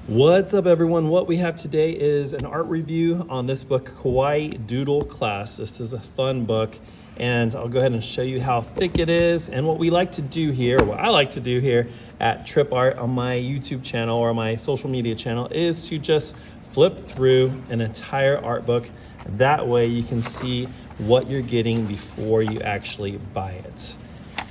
What's up, everyone? What we have today is an art review on this book, Kawaii Doodle Class. This is a fun book, and I'll go ahead and show you how thick it is. And what we like to do here, what I like to do here at Trip Art on my YouTube channel or my social media channel, is to just flip through an entire art book. That way you can see what you're getting before you actually buy it.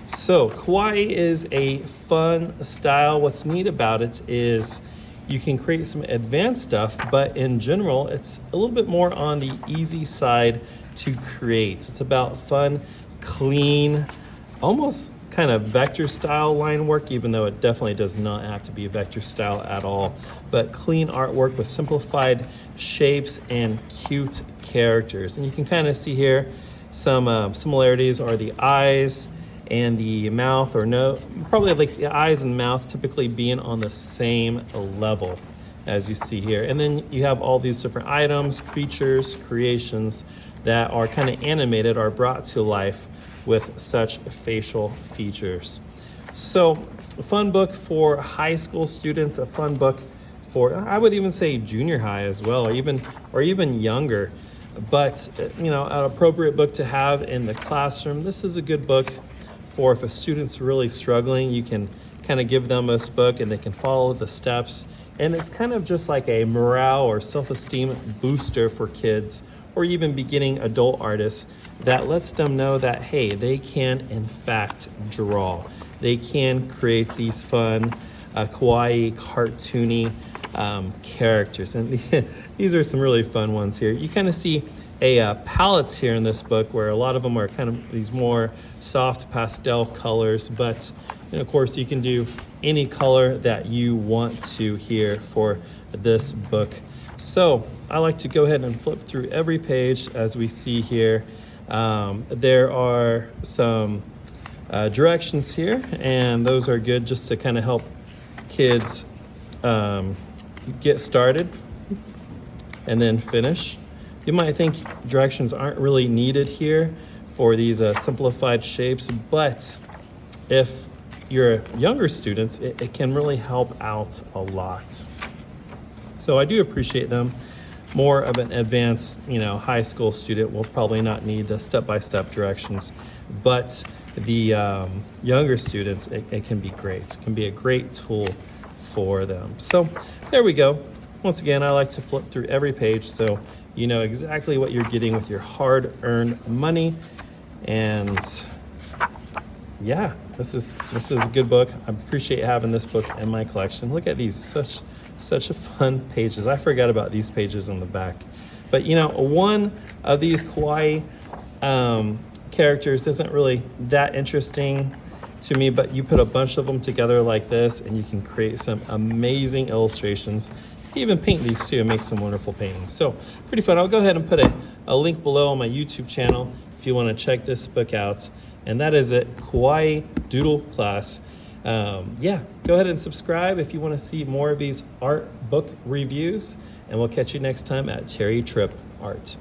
So Kawaii is a fun style. What's neat about it is you can create some advanced stuff, but in general, it's a little bit more on the easy side to create. It's about fun, clean, almost kind of vector style line work, even though it definitely does not have to be a vector style at all, but clean artwork with simplified shapes and cute characters. And you can kind of see here some similarities are the eyes and the mouth, or no, probably like the eyes and mouth typically being on the same level as you see here. And then you have all these different items, creatures, creations that are kind of animated or brought to life with such facial features. So a fun book for high school students, a fun book for, I would even say junior high as well, or even younger. But you know, an appropriate book to have in the classroom. This is a good book for if a student's really struggling. You can kind of give them this book and they can follow the steps. And it's kind of just like a morale or self-esteem booster for kids or even beginning adult artists that lets them know that, hey, they can in fact draw. They can create these fun, kawaii, cartoony characters. And these are some really fun ones here. You kind of see palettes here in this book where a lot of them are kind of these more soft pastel colors, but of course you can do any color that you want to here for this book. So I like to go ahead and flip through every page. As we see here, there are some directions here, and those are good just to kind of help kids get started and then finish. You might think directions aren't really needed here for these simplified shapes, but if you're younger students, it can really help out a lot. So I do appreciate them. More of an advanced, high school student will probably not need the step-by-step directions, but the younger students, it can be great. It can be a great tool for them. So there we go. Once again, I like to flip through every page so you know exactly what you're getting with your hard-earned money. And yeah, this is a good book. I appreciate having this book in my collection. Look at these, such a fun pages. I forgot about these pages on the back. But one of these kawaii characters isn't really that interesting to me, but you put a bunch of them together like this and you can create some amazing illustrations. Even paint these too and make some wonderful paintings. So pretty fun. I'll go ahead and put a link below on my YouTube channel if you want to check this book out. And that is it, Kawaii Doodle Class. Yeah, go ahead and subscribe if you want to see more of these art book reviews. And we'll catch you next time at Terry Trip Art.